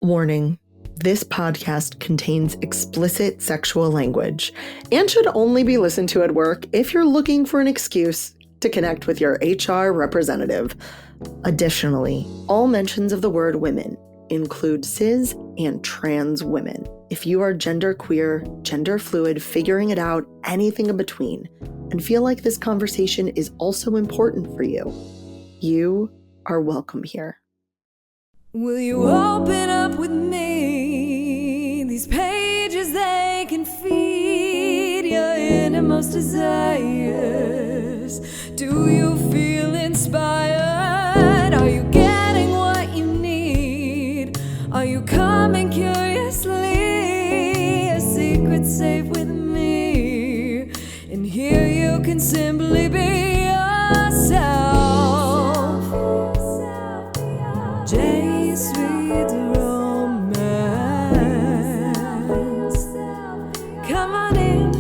Warning. This podcast contains explicit sexual language and should only be listened to at work if you're looking for an excuse to connect with your HR representative. Additionally, all mentions of the word women include cis and trans women. If you are genderqueer, gender fluid, figuring it out, anything in between, and feel like this conversation is also important for you, you are welcome here. Will you open up with me? These pages, they can feed your innermost desires. Do you feel inspired? Are you getting what you need? Are you coming curiously? A secret safe with me. And here you can simply be yourself. Sweet romance. Come on in,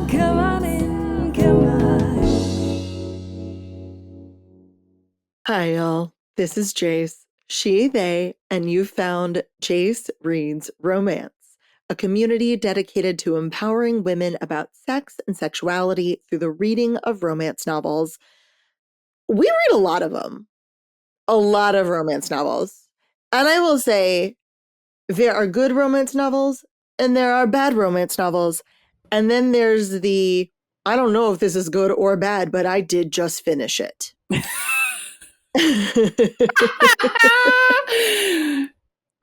come on in, come on. Hi, y'all. This is Jace, she, they, and you found Jace Reads Romance, a community dedicated to empowering women about sex and sexuality through the reading of romance novels. We read a lot of them, a lot of romance novels. And I will say, there are good romance novels and there are bad romance novels. And then there's the, I don't know if this is good or bad, but I did just finish it.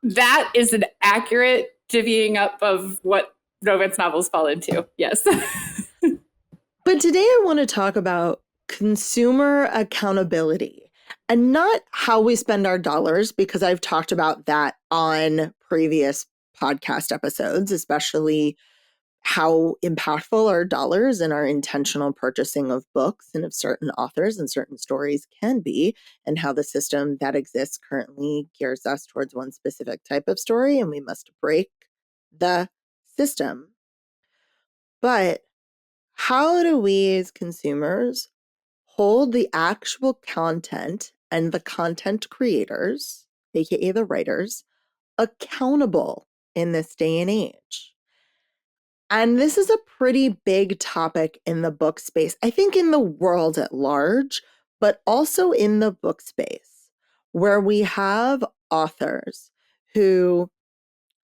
That is an accurate divvying up of what romance novels fall into. Yes. But today I want to talk about consumer accountability. And not how we spend our dollars, because I've talked about that on previous podcast episodes, especially how impactful our dollars and our intentional purchasing of books and of certain authors and certain stories can be, and how the system that exists currently gears us towards one specific type of story, and we must break the system. But how do we as consumers hold the actual content and the content creators, aka the writers, accountable in this day and age? And this is a pretty big topic in the book space, I think in the world at large, but also in the book space, where we have authors who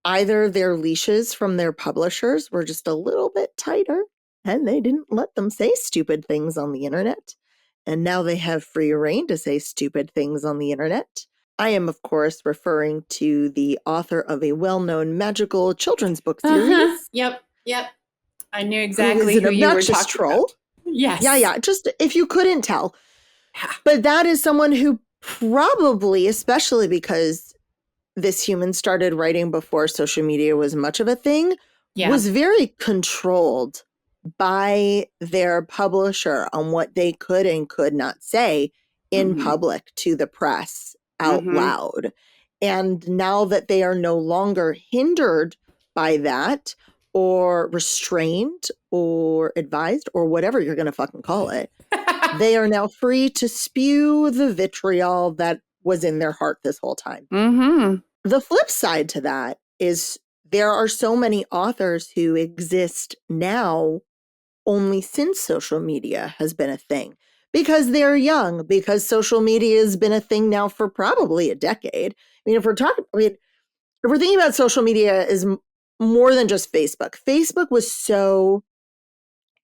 either their leashes from their publishers were just a little bit tighter and they didn't let them say stupid things on the internet. And now they have free reign to say stupid things on the internet. I am, of course, referring to the author of a well-known magical children's book series. Yep. I knew exactly who you were talking troll. about. Yes. Yeah. Just if you couldn't tell. But that is someone who probably, especially because this human started writing before social media was much of a thing, was very controlled by their publisher on what they could and could not say in public to the press out loud. And now that they are no longer hindered by that or restrained or advised or whatever you're going to fucking call it, they are now free to spew the vitriol that was in their heart this whole time. The flip side to that is there are so many authors who exist now only since social media has been a thing, because they're young, because social media has been a thing now for probably a decade. I mean, if we're thinking about social media as more than just Facebook. Facebook was so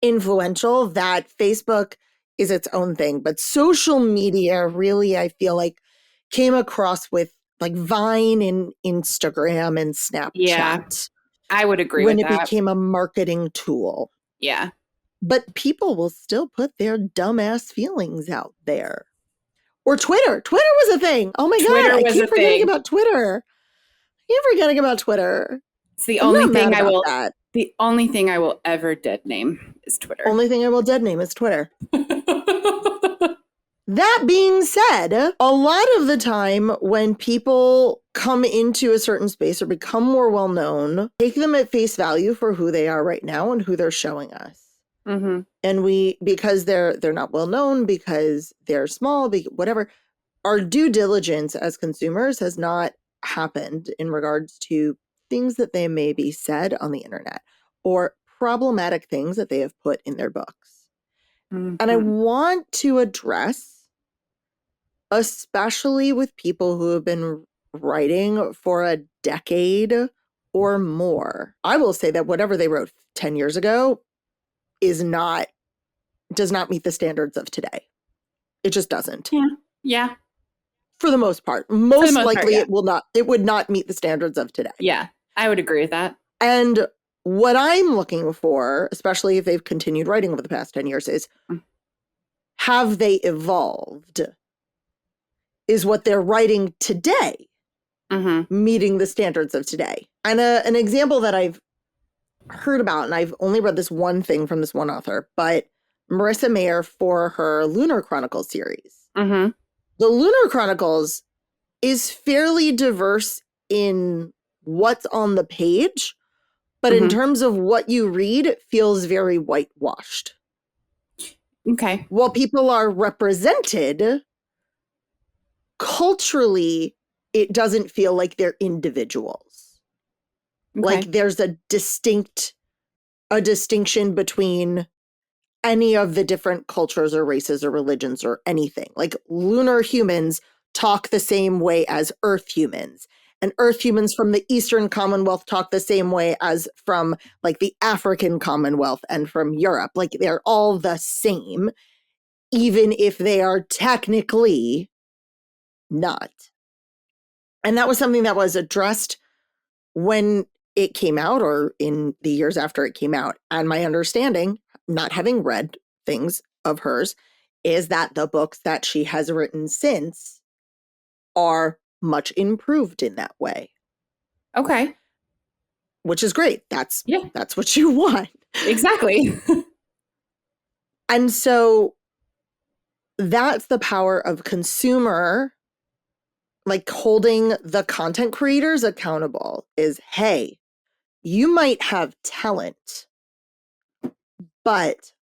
influential that Facebook is its own thing, but social media really, I feel like, came across with like Vine and Instagram and Snapchat. Yeah, I would agree when with that. When it became a marketing tool. Yeah. But people will still put their dumbass feelings out there. Or Twitter. Twitter was a thing. Oh my God. I keep forgetting about Twitter. It's the only thing the only thing I will ever dead name is Twitter. Only thing I will dead name is Twitter. That being said, a lot of the time when people come into a certain space or become more well-known, take them at face value for who they are right now and who they're showing us. And because they're not well-known, because they're small, whatever, our due diligence as consumers has not happened in regards to things that they maybe said on the internet or problematic things that they have put in their books. And I want to address, especially with people who have been writing for a decade or more. I will say that whatever they wrote 10 years ago does not meet the standards of today. It just doesn't. Yeah. For the most part. Most likely yeah. it would not meet the standards of today. Yeah, I would agree with that. And what I'm looking for, especially if they've continued writing over the past 10 years, is have they evolved? Is what they're writing today meeting the standards of today? And an example that I've heard about, and I've only read this one thing from this one author, but Marissa Mayer for her Lunar Chronicles series. The Lunar Chronicles is fairly diverse in what's on the page, but in terms of what you read, it feels very whitewashed. Okay. While people are represented, culturally, it doesn't feel like they're individuals. Okay. Like there's a distinction between any of the different cultures or races or religions or anything. Like lunar humans talk the same way as Earth humans. And Earth humans from the Eastern Commonwealth talk the same way as from like the African Commonwealth and from Europe. Like they're all the same, even if they are technically not. And that was something that was addressed when it came out or in the years after it came out. And my understanding, not having read things of hers, is that the books that she has written since are much improved in that way. Okay. Which is great. That's what you want. Exactly. And so that's the power of consumer, like holding the content creators accountable is, hey, you might have talent, but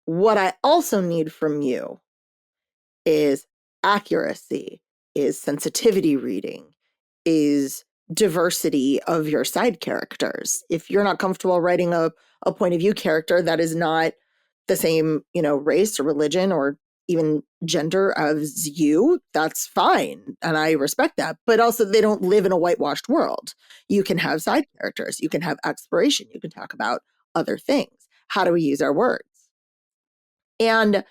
what I also need from you is accuracy, is sensitivity reading, is diversity of your side characters. If you're not comfortable writing a point of view character that is not the same, race or religion or even gender as you, that's fine. And I respect that. But also they don't live in a whitewashed world. You can have side characters. You can have exploration. You can talk about other things. How do we use our words? And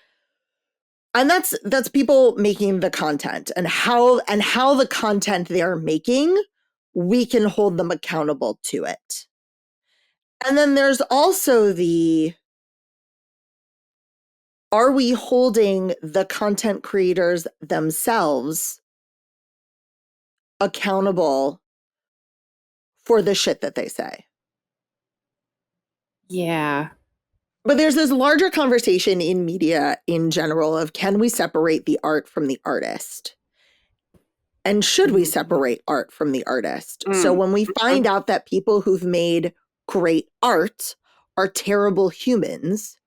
that's people making the content and how the content they're making, we can hold them accountable to it. And then there's also are we holding the content creators themselves accountable for the shit that they say? Yeah. But there's this larger conversation in media in general of, can we separate the art from the artist? And should we separate art from the artist? So when we find out that people who've made great art are terrible humans,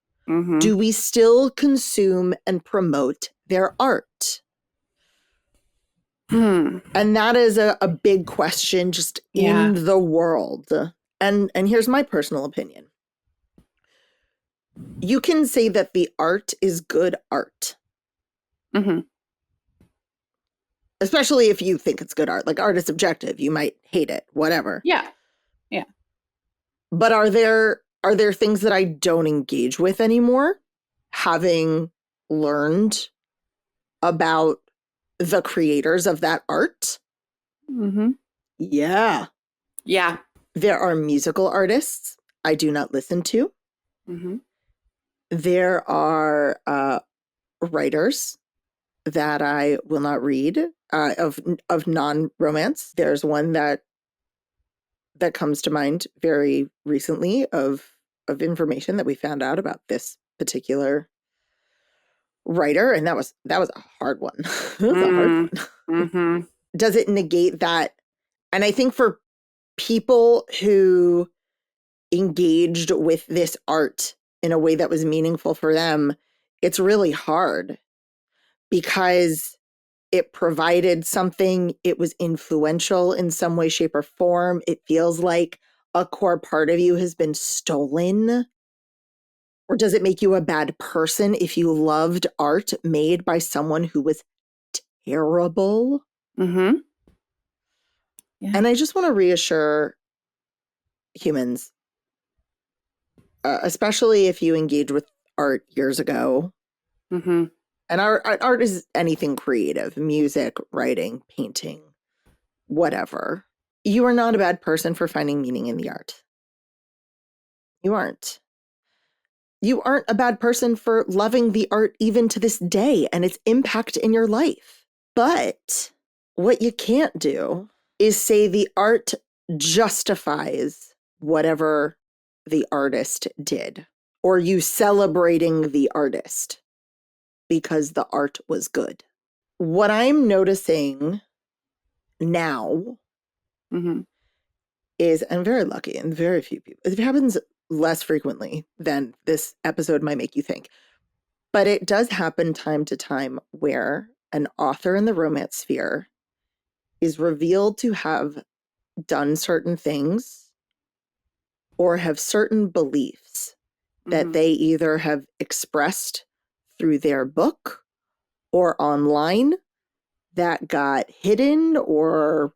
do we still consume and promote their art? And that is a big question just in the world. And here's my personal opinion. You can say that the art is good art. Especially if you think it's good art. Like art is subjective. You might hate it, whatever. Yeah. But are there things that I don't engage with anymore, having learned about the creators of that art? Yeah. There are musical artists I do not listen to. There are writers that I will not read of non-romance. There's one that comes to mind very recently of information that we found out about this particular writer, and that was a hard one. That was a hard one. Does it negate that? And I think for people who engaged with this art in a way that was meaningful for them, it's really hard because it provided something, it was influential in some way, shape, or form. It feels like a core part of you has been stolen? Or does it make you a bad person if you loved art made by someone who was terrible? Mm-hmm. Yeah. And I just want to reassure humans, especially if you engage with art years ago. Mm-hmm. And art is anything creative, music, writing, painting, whatever. You are not a bad person for finding meaning in the art. You aren't. You aren't a bad person for loving the art even to this day and its impact in your life. But what you can't do is say the art justifies whatever the artist did, or you celebrating the artist because the art was good. What I'm noticing now Mm-hmm. is, I'm very lucky and very few people, it happens less frequently than this episode might make you think, but it does happen time to time where an author in the romance sphere is revealed to have done certain things or have certain beliefs that Mm-hmm. they either have expressed through their book or online that got hidden or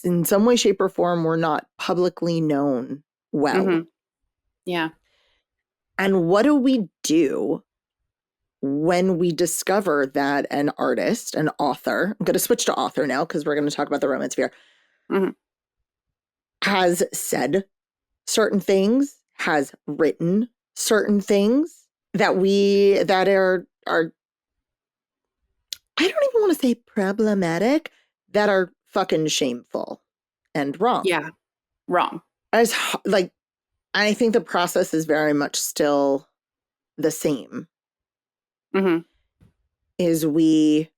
in some way, shape, or form were not publicly known well. Mm-hmm. Yeah. And what do we do when we discover that an artist, an author, I'm going to switch to author now because we're going to talk about the romance sphere, Mm-hmm. has said certain things, has written certain things that are I don't even want to say problematic, that are fucking shameful and wrong. Yeah. Wrong. As like, I think the process is very much still the same. Mm-hmm. Is we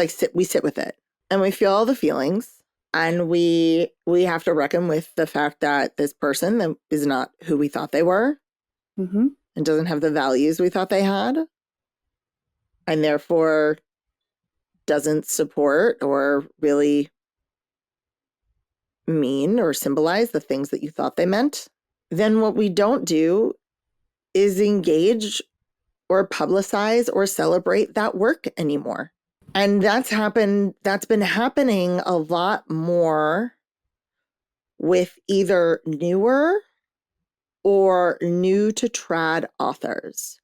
sit with it and we feel all the feelings, and we have to reckon with the fact that this person is not who we thought they were, Mm-hmm. and doesn't have the values we thought they had, and therefore doesn't support or really mean or symbolize the things that you thought they meant. Then what we don't do is engage or publicize or celebrate that work anymore. And that's been happening a lot more with either newer or new to trad authors,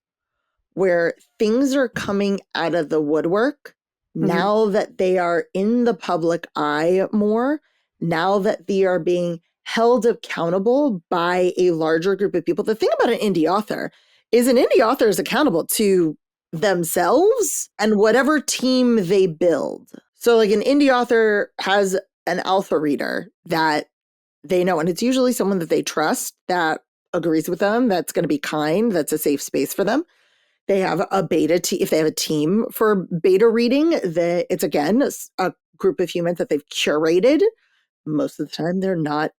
where things are coming out of the woodwork now that they are in the public eye more, now that they are being held accountable by a larger group of people. The thing about an indie author is is accountable to themselves and whatever team they build. So like an indie author has an alpha reader that they know, and it's usually someone that they trust, that agrees with them, that's going to be kind, that's a safe space for them. They have a beta team. If they have a team for beta reading, it's again a group of humans that they've curated. Most of the time, they're not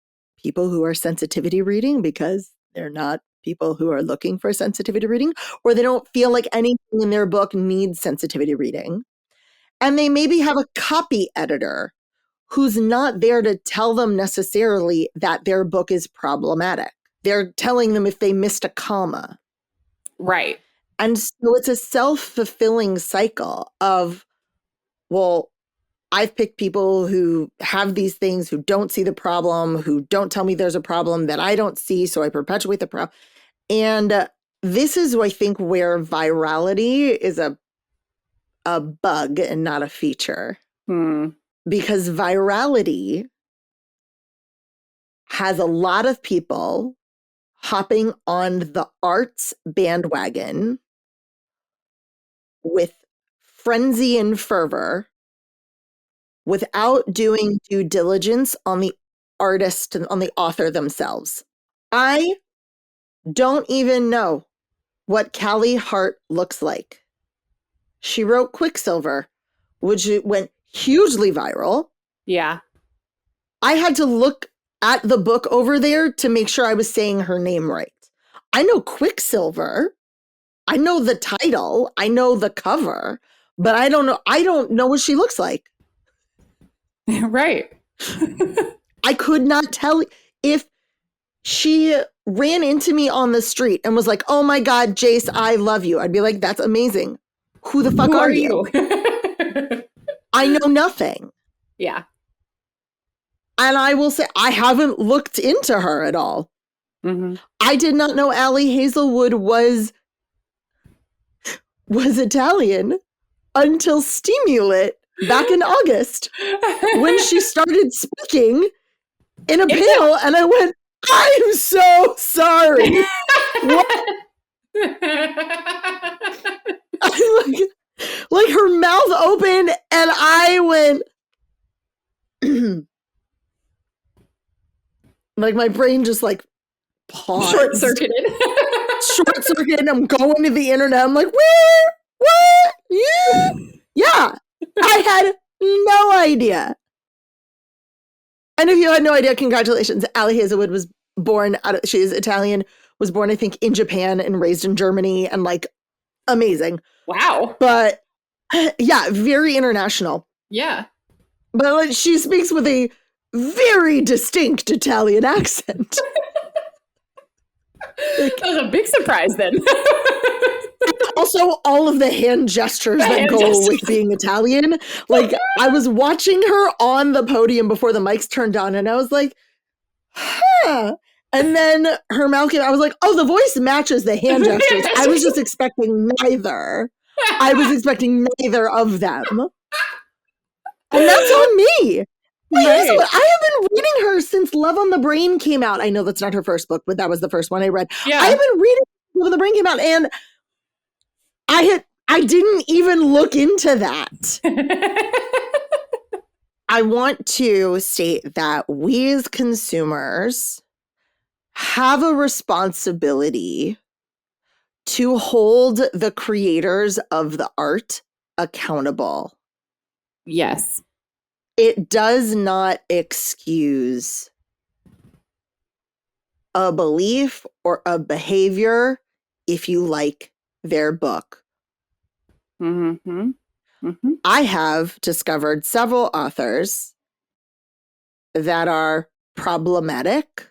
people who are sensitivity reading because they're not people who are looking for sensitivity reading, or they don't feel like anything in their book needs sensitivity reading. And they maybe have a copy editor who's not there to tell them necessarily that their book is problematic. They're telling them if they missed a comma. Right. And so it's a self-fulfilling cycle of, well, I've picked people who have these things, who don't see the problem, who don't tell me there's a problem that I don't see, so I perpetuate the problem. And this is, I think, where virality is a bug and not a feature. Because virality has a lot of people hopping on the arts bandwagon with frenzy and fervor without doing due diligence on the artist and on the author themselves. I don't even know what Callie Hart looks like. She wrote Quicksilver, which went hugely viral. Yeah. I had to look at the book over there to make sure I was saying her name right. I know Quicksilver. I know the title. I know the cover. but I don't know. I don't know what she looks like. Right. I could not tell if she ran into me on the street and was like, "Oh my God, Jace, I love you." I'd be like, "That's amazing. Who the fuck Who are you?" I know nothing. Yeah. And I will say, I haven't looked into her at all. Mm-hmm. I did not know Allie Hazelwood was Italian until Stimulant back in August when she started speaking in a panel, and I went, "I'm so sorry." I like her mouth opened, and I went, like my brain just like paused. Short circuited. And I'm going to the internet. I'm like, where? What? Yeah. I had no idea. And if you had no idea, congratulations. Allie Hazelwood was born she is Italian, was born, I think, in Japan and raised in Germany, and like amazing. Wow. But yeah, very international. Yeah. But like, she speaks with a very distinct Italian accent. That was a big surprise then. Also, all of the hand gestures that go with being Italian. Like, I was watching her on the podium before the mics turned on, and I was like, huh. And then her mouth came, I was like, oh, the voice matches the hand gestures. I was just expecting neither. I was expecting neither of them. And that's on me. Right. I have been reading her since Love on the Brain came out. I know that's not her first book, but that was the first one I read. Yeah. I have been reading Love on the Brain came out, and I didn't even look into that. I want to state that we as consumers have a responsibility to hold the creators of the art accountable. Yes. It does not excuse a belief or a behavior if you like their book. Mm-hmm. Mm-hmm. I have discovered several authors that are problematic,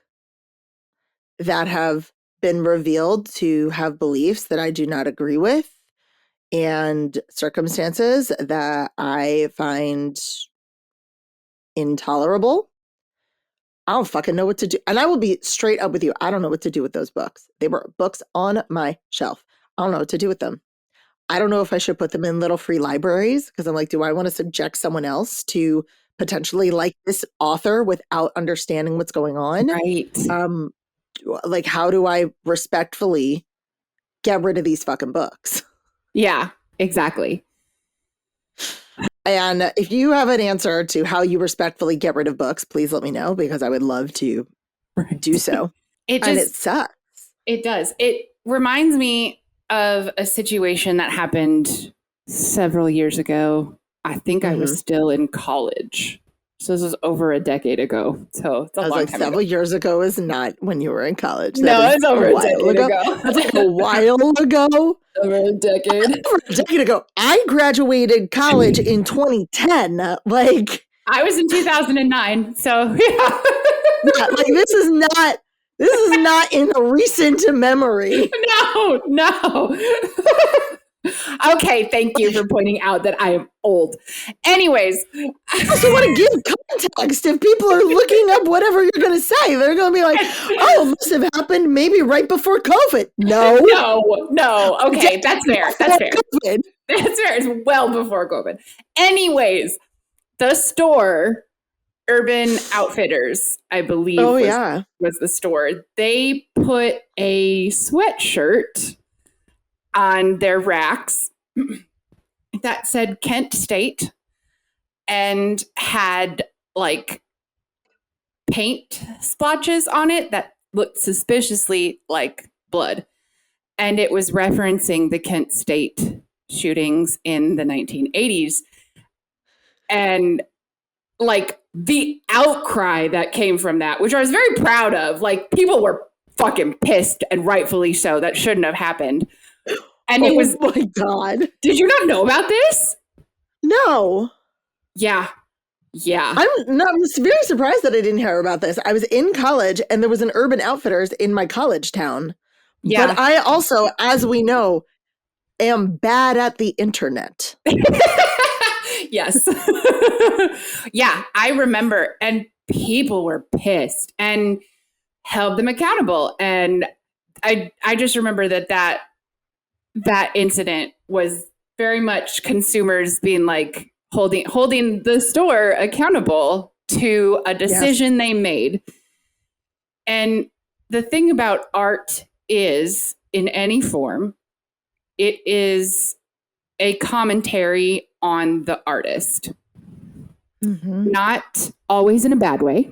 that have been revealed to have beliefs that I do not agree with, and circumstances that I find intolerable. I don't fucking know what to do. And I will be straight up with you. I don't know what to do with those books. They were books on my shelf. I don't know what to do with them. I don't know if I should put them in little free libraries, because I'm like, do I want to subject someone else to potentially like this author without understanding what's going on? Right. Like, how do I respectfully get rid of these fucking books? Yeah, exactly. And if you have an answer to how you respectfully get rid of books, please let me know, because I would love to do so. It And it sucks. It does. It reminds me of a situation that happened several years ago. I think I was still in college. So this was over a decade ago. So it's a I was long like, time several ago. years ago is not when you were in college. No, That is it's over a while decade ago. That's like a while ago. Over a decade. Over a decade ago. I graduated college in 2010. Like, I was in 2009. So yeah. yeah, like this is not in a recent memory. No. Okay, thank you for pointing out that I am old. Anyways, I also want to give context. If people are looking up whatever you're going to say, they're going to be like, oh, it must have happened maybe right before COVID. No. Okay, that's fair. COVID. That's fair. It's well before COVID. Anyways, the store, Urban Outfitters, I believe was the store. They put a sweatshirt on their racks that said Kent State and had like paint splotches on it that looked suspiciously like blood. And it was referencing the Kent State shootings in the 1980s. And like the outcry that came from that, which I was very proud of, like people were fucking pissed, and rightfully so. That shouldn't have happened. And it was, oh my God. Did you not know about this? No. Yeah. I'm very surprised that I didn't hear about this. I was in college and there was an Urban Outfitters in my college town. Yeah. But I also, as we know, am bad at the internet. Yes. Yeah, I remember. And people were pissed and held them accountable. And I just remember that incident was very much consumers being like holding the store accountable to a decision they made. And the thing about art is, in any form, it is a commentary on the artist. Mm-hmm. Not always in a bad way,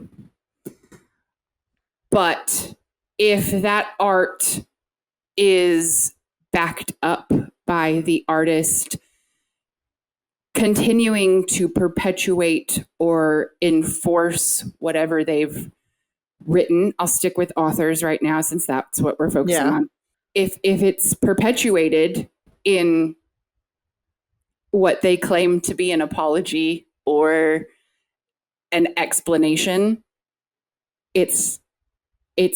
but if that art is backed up by the artist continuing to perpetuate or enforce whatever they've written, I'll stick with authors right now since that's what we're focusing on. If it's perpetuated in what they claim to be an apology or an explanation, it's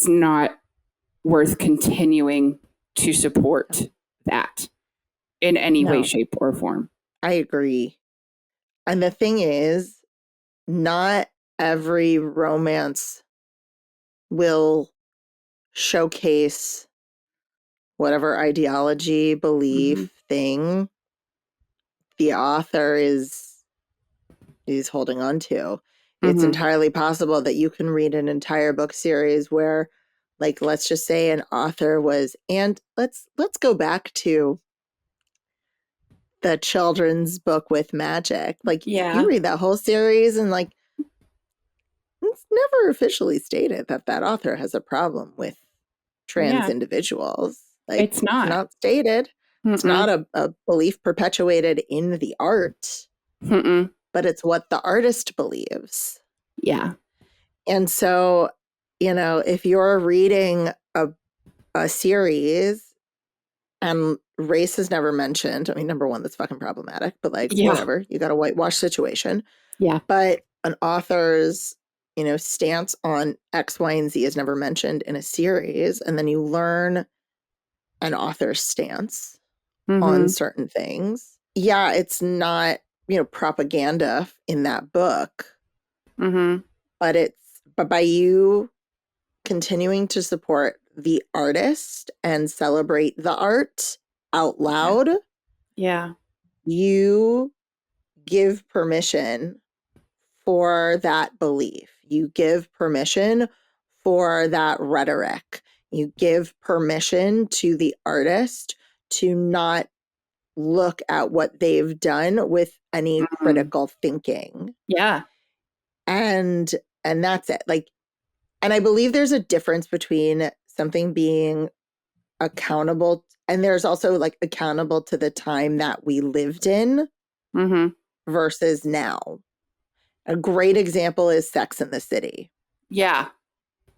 not worth continuing to support that in any way, shape, or form. I agree. And the thing is, not every romance will showcase whatever ideology, belief, thing the author is holding on to. It's entirely possible that you can read an entire book series where, like, let's just say an author was, and let's go back to the children's book with magic. Like, you read that whole series and, like, it's never officially stated that author has a problem with trans individuals. Like, it's not stated. It's not a belief perpetuated in the art, but it's what the artist believes. Yeah. And so, if you're reading a series and race is never mentioned, I mean, number one, that's fucking problematic, but like, whatever, you got a whitewash situation. Yeah. But an author's, stance on X, Y, and Z is never mentioned in a series. And then you learn an author's stance on certain things. Yeah, it's not, propaganda in that book. But by you continuing to support the artist and celebrate the art out loud, you give permission for that belief. You give permission for that rhetoric. You give permission to the artist to not look at what they've done with any critical thinking. Yeah. And that's it. Like, and I believe there's a difference between something being accountable, and there's also like accountable to the time that we lived in versus now. A great example is Sex and the City. Yeah.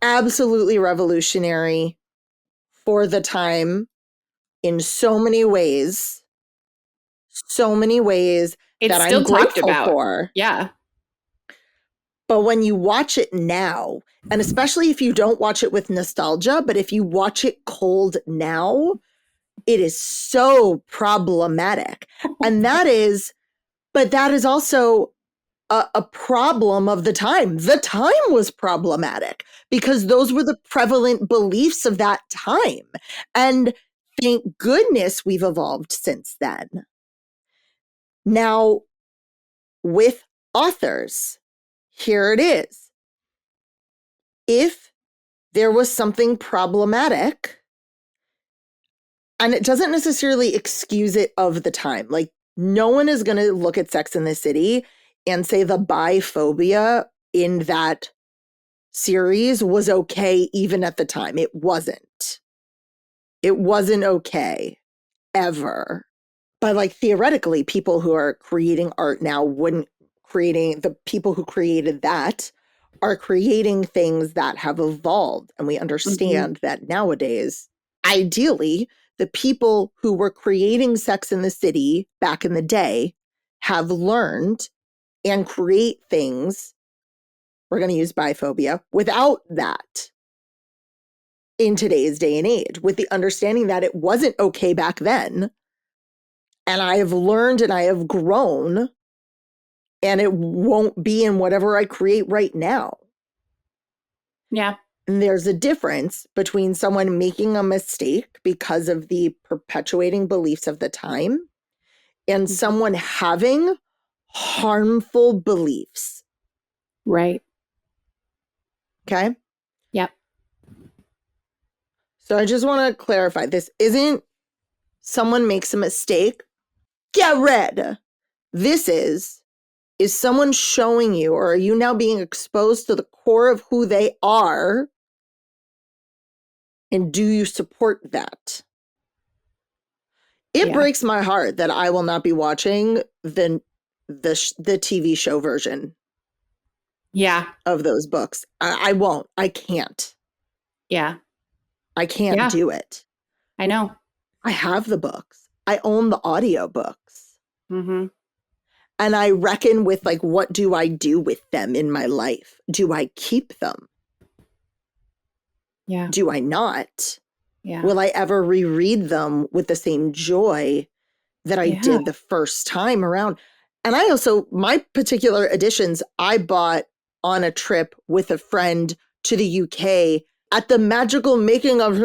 Absolutely revolutionary for the time in so many ways. So many ways it's that still I'm talked grateful about. For. Yeah. But when you watch it now, and especially if you don't watch it with nostalgia, but if you watch it cold now, it is so problematic. And that is also a problem of the time. The time was problematic because those were the prevalent beliefs of that time. And thank goodness we've evolved since then. Now, with authors, here it is. If there was something problematic, and it doesn't necessarily excuse it of the time, like no one is going to look at Sex and the City and say the biphobia in that series was okay even at the time. It wasn't. It wasn't okay ever. But like theoretically, people who are creating art now the people who created that are creating things that have evolved. And we understand that nowadays, ideally, the people who were creating Sex and the City back in the day have learned and create things, we're going to use biphobia, without that in today's day and age, with the understanding that it wasn't okay back then. And I have learned and I have grown, and it won't be in whatever I create right now. Yeah. And there's a difference between someone making a mistake because of the perpetuating beliefs of the time and someone having harmful beliefs. Right. Okay? Yep. So I just want to clarify, this isn't someone makes a mistake, get rid. This is someone showing you, or are you now being exposed to the core of who they are? And do you support that? It breaks my heart that I will not be watching the TV show version. Yeah. Of those books. I won't. I can't. Yeah. I can't do it. I know. I have the books. I own the audiobooks. Mm-hmm. And I reckon with, like, what do I do with them in my life? Do I keep them? Yeah. Do I not? Yeah. Will I ever reread them with the same joy that I did the first time around? And I also, my particular editions, I bought on a trip with a friend to the UK at the magical making of,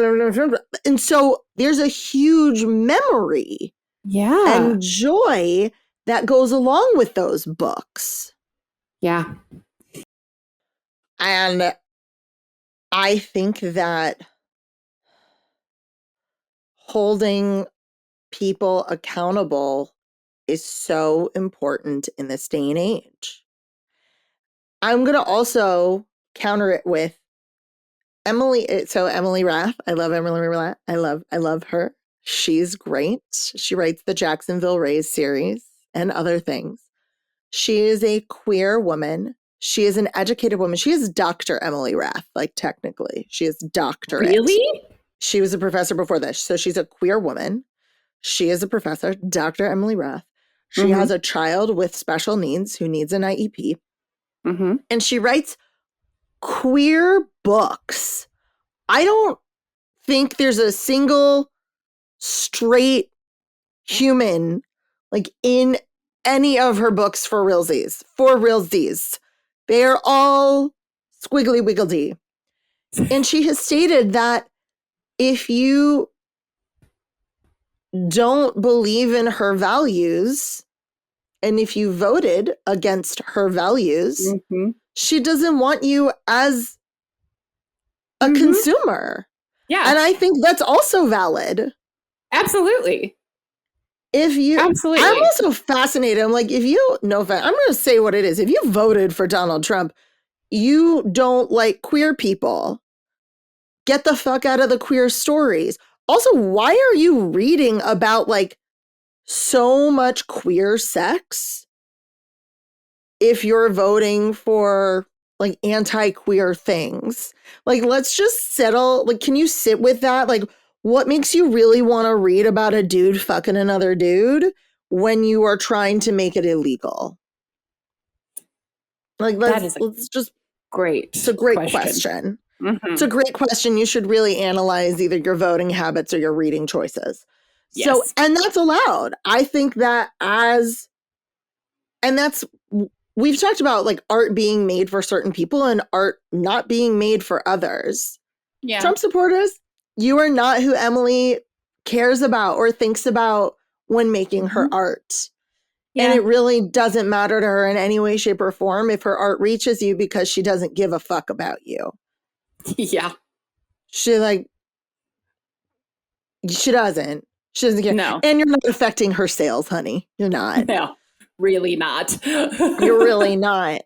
and so there's a huge memory and joy that goes along with those books. Yeah. And I think that holding people accountable is so important in this day and age. I'm going to also counter it with Emily. So Emily Rath, I love Emily Rath. I love her. She's great. She writes the Jacksonville Rays series and other things. She is a queer woman. She is an educated woman. She is Dr. Emily Rath, like technically. She is doctorate. Really? She was a professor before this. So she's a queer woman. She is a professor, Dr. Emily Rath. She has a child with special needs who needs an IEP. Mm-hmm. And she writes queer books. I don't think there's a single straight human like in any of her books for realsies. They are all squiggly wiggledy. And she has stated that if you don't believe in her values, and if you voted against her values, she doesn't want you as a consumer. Yeah. And I think that's also valid. Absolutely. Absolutely. I'm also fascinated. I'm like, I'm going to say what it is. If you voted for Donald Trump, you don't like queer people. Get the fuck out of the queer stories. Also, why are you reading about like so much queer sex if you're voting for like anti-queer things? Like, let's just settle. Like, can you sit with that? Like, what makes you really want to read about a dude fucking another dude when you are trying to make it illegal? Like, let's just great. It's a great question. It's a great question. You should really analyze either your voting habits or your reading choices. Yes. So, and that's allowed. I think that we've talked about like art being made for certain people and art not being made for others. Yeah. Trump supporters, you are not who Emily cares about or thinks about when making her art. Yeah. And it really doesn't matter to her in any way, shape, or form if her art reaches you because she doesn't give a fuck about you. Yeah. She doesn't care. No. And you're not affecting her sales, honey. You're not. No, really not. You're really not.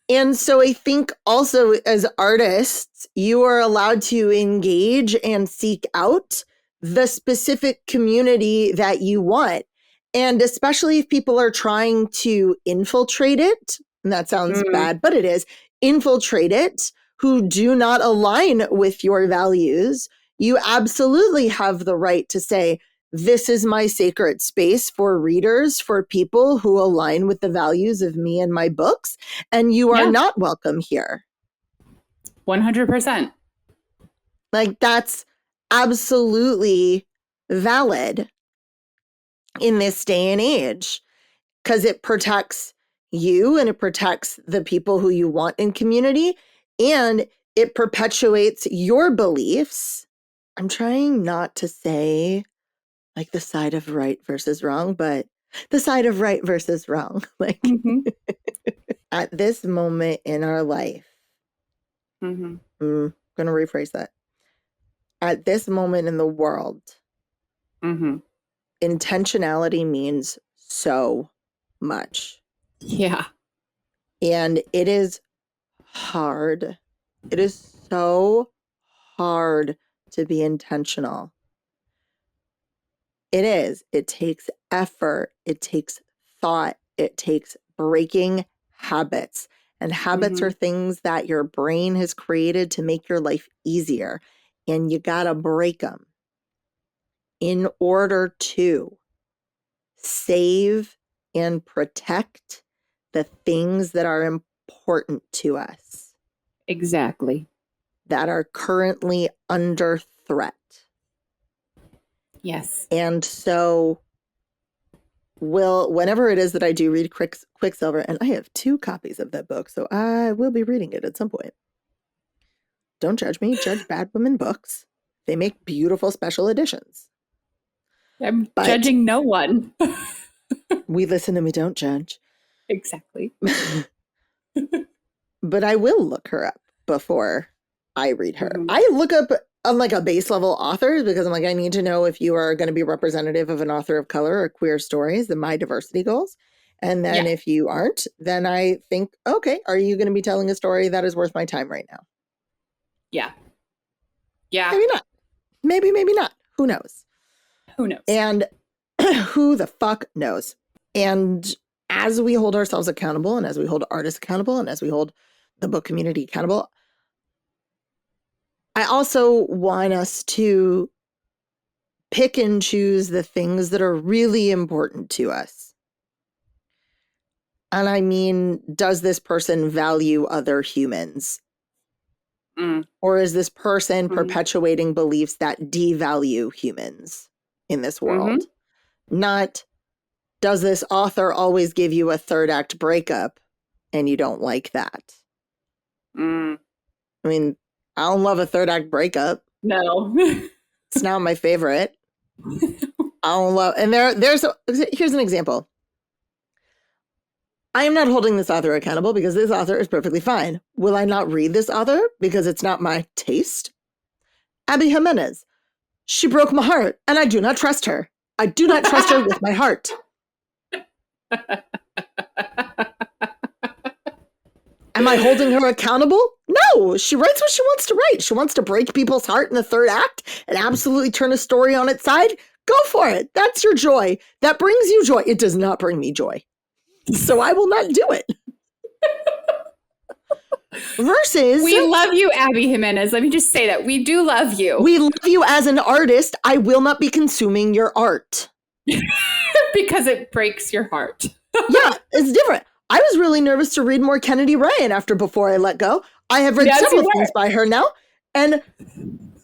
And so I think also as artists, you are allowed to engage and seek out the specific community that you want. And especially if people are trying to infiltrate it, and that sounds bad, but it is, infiltrate it, who do not align with your values, you absolutely have the right to say, this is my sacred space for readers, for people who align with the values of me and my books, and you are not welcome here. 100%. Like, that's absolutely valid in this day and age, because it protects you and it protects the people who you want in community, and it perpetuates your beliefs. I'm trying not to say like the side of right versus wrong, but the side of right versus wrong. Like at this moment in our life, I'm going to rephrase that. At this moment in the world, intentionality means so much. Yeah. And it is hard. It is so hard to be intentional. It is. It takes effort. It takes thought. It takes breaking habits. And habits are things that your brain has created to make your life easier. And you got to break them in order to save and protect the things that are important to us. Exactly. That are currently under threat. Yes. And so whenever it is that I do read Quicksilver, and I have 2 copies of that book, so I will be reading it at some point. Don't judge me. Judge Bad Women Books. They make beautiful special editions. I'm judging no one. We listen and we don't judge. Exactly. But I will look her up before I read her. I look up on like a base level authors because I'm like, I need to know if you are going to be representative of an author of color or queer stories, my diversity goals. And then if you aren't, then I think, okay, are you going to be telling a story that is worth my time right now? Yeah. Yeah. Maybe not. Maybe not. Who knows? Who knows? And who the fuck knows? And as we hold ourselves accountable, and as we hold artists accountable, and as we hold the book community accountable, I also want us to pick and choose the things that are really important to us. And I mean, does this person value other humans? Or is this person perpetuating beliefs that devalue humans in this world? Not, does this author always give you a 3rd act breakup and you don't like that? I mean, I don't love a 3rd act breakup. No. It's not my favorite. I don't love, and here's an example. I am not holding this author accountable because this author is perfectly fine. Will I not read this author because it's not my taste? Abby Jimenez. She broke my heart, and I do not trust her. I do not trust her with my heart. Am I holding her accountable? No, she writes what she wants to write. She wants to break people's heart in the 3rd act and absolutely turn a story on its side. Go for it. That's your joy. That brings you joy. It does not bring me joy. So I will not do it. Versus... We love you, Abby Jimenez. Let me just say that. We do love you. We love you as an artist. I will not be consuming your art. Because it breaks your heart. Yeah, it's different. I was really nervous to read more Kennedy Ryan after Before I Let Go. I have read several things by her now, and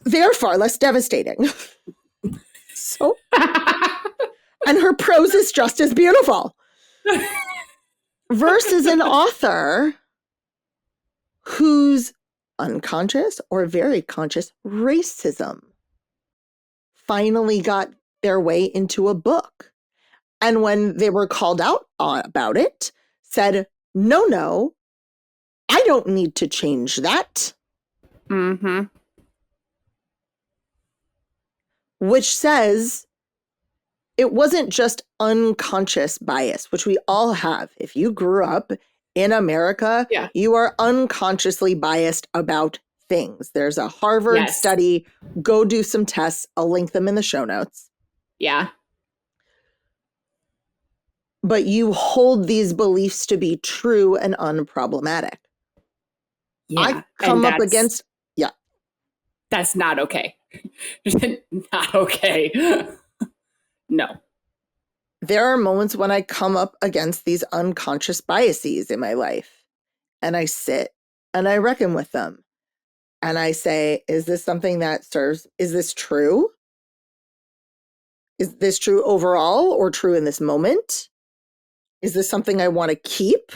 they are far less devastating. So, and her prose is just as beautiful. Versus an author whose unconscious or very conscious racism finally got their way into a book. And when they were called out about it, said, no, I don't need to change that. Which says it wasn't just unconscious bias, which we all have. If you grew up in America, you are unconsciously biased about things. There's a Harvard study. Go do some tests. I'll link them in the show notes. Yeah. But you hold these beliefs to be true and unproblematic. Yeah. I come up against... That's not okay. Not okay. No. There are moments when I come up against these unconscious biases in my life, and I sit and I reckon with them. And I say, is this something that serves? Is this true? Is this true overall or true in this moment? Is this something I want to keep?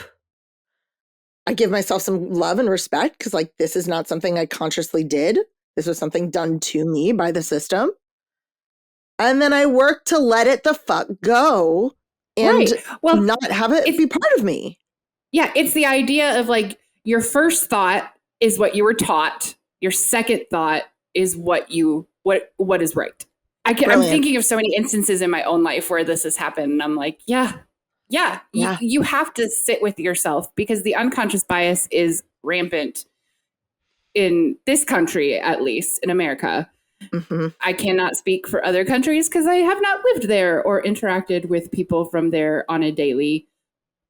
I give myself some love and respect because, like, this is not something I consciously did. This was something done to me by the system. And then I work to let it the fuck go and not have it be part of me. Yeah, it's the idea of like your first thought is what you were taught. Your second thought is what is right. I'm thinking of so many instances in my own life where this has happened. And I'm like, yeah. You have to sit with yourself because the unconscious bias is rampant in this country, at least in America. Mm-hmm. I cannot speak for other countries because I have not lived there or interacted with people from there on a daily,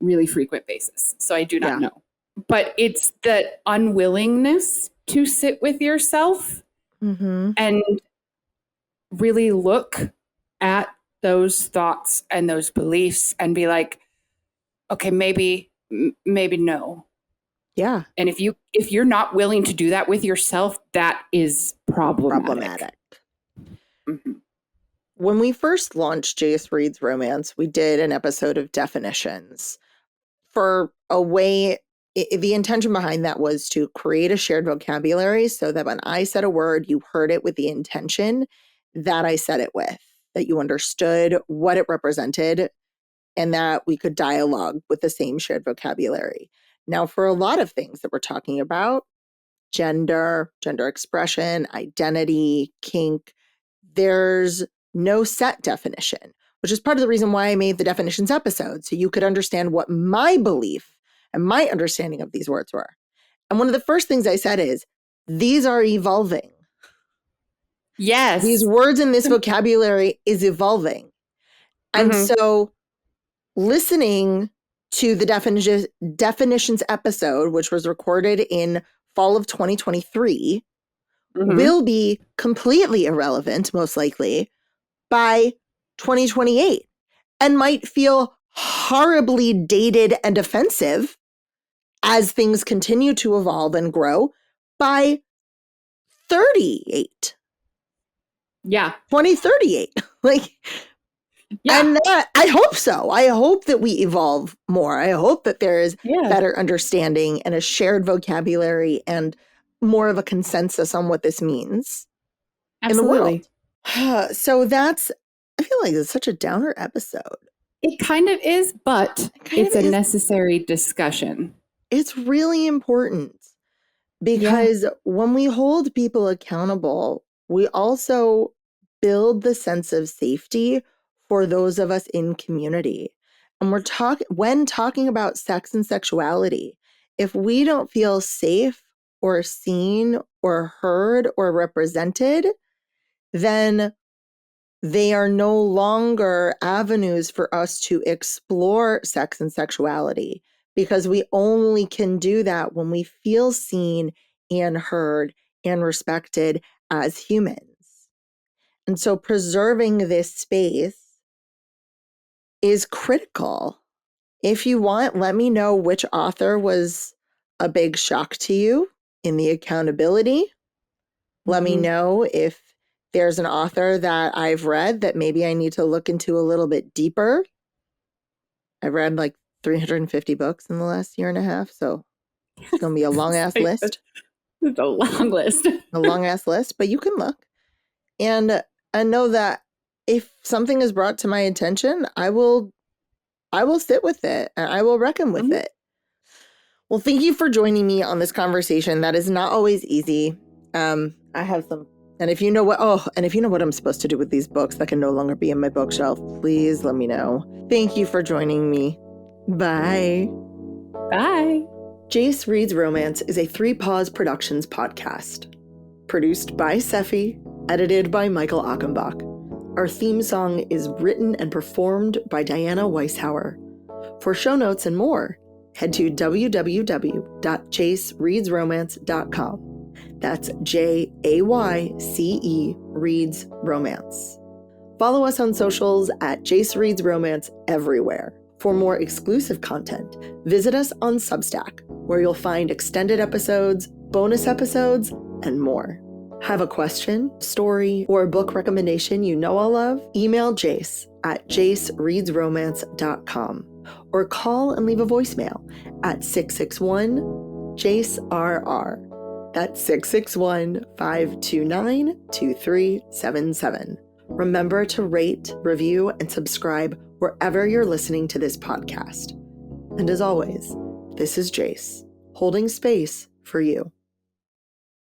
really frequent basis. So I do not know. But it's the unwillingness to sit with yourself and really look at those thoughts and those beliefs and be like, okay, maybe no. Yeah. And if you're not willing to do that with yourself, that is problematic. Mm-hmm. When we first launched Jace Reads Romance, we did an episode of definitions for a way. The intention behind that was to create a shared vocabulary so that when I said a word, you heard it with the intention that I said it with, that you understood what it represented, and that we could dialogue with the same shared vocabulary. Now, for a lot of things that we're talking about, gender expression, identity, kink, there's no set definition, which is part of the reason why I made the definitions episode, so you could understand what my belief and my understanding of these words were. And one of the first things I said is, these are evolving. Yes. These words in this vocabulary is evolving. And so listening to the definitions episode, which was recorded in fall of 2023, will be completely irrelevant, most likely, by 2028 and might feel horribly dated and offensive as things continue to evolve and grow by 38. Yeah. 2038. And that, I hope so. I hope that we evolve more. I hope that there is better understanding and a shared vocabulary and more of a consensus on what this means in the world. So I feel like it's such a downer episode. It kind of is, but it's a necessary discussion. It's really important because when we hold people accountable, we also build the sense of safety for those of us in community. And when talking about sex and sexuality, if we don't feel safe or seen or heard or represented, then they are no longer avenues for us to explore sex and sexuality, because we only can do that when we feel seen and heard and respected as humans. And so preserving this space is critical. If you want, let me know which author was a big shock to you in the accountability. Let me know if there's an author that I've read that maybe I need to look into a little bit deeper. I've read like 350 books in the last year and a half, so it's going to be a long-ass list. It's a long list. A long-ass list, but you can look. And I know that if something is brought to my attention, I will sit with it and I will reckon with it. Well, thank you for joining me on this conversation. That is not always easy. I have some, and if you know what I'm supposed to do with these books that can no longer be in my bookshelf, please let me know. Thank you for joining me. Bye. Bye. Jace Reads Romance is a 3 Paws Productions podcast. Produced by Seffi, edited by Michael Achenbach. Our theme song is written and performed by Diana Weishauer. For show notes and more, head to www.jacereadsromance.com. That's JAYCE Reads Romance. Follow us on socials at Jace Reads Romance everywhere. For more exclusive content, visit us on Substack, where you'll find extended episodes, bonus episodes, and more. Have a question, story, or a book recommendation you know I'll love? Email Jace at jacereadsromance.com or call and leave a voicemail at 661-JACE-RR. That's 661-529-2377. Remember to rate, review, and subscribe wherever you're listening to this podcast. And as always, this is Jace, holding space for you.